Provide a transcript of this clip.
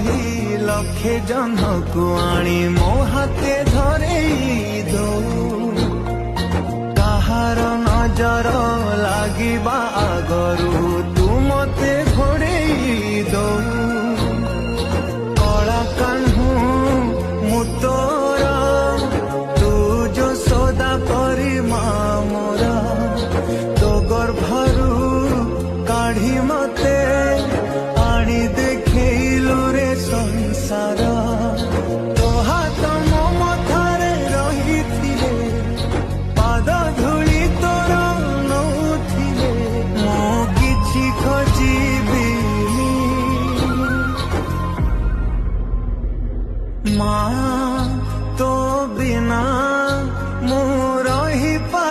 कही लक्षे जन को आनी मो हाथे धरेई दो। काहार नजर लागिबा आगरू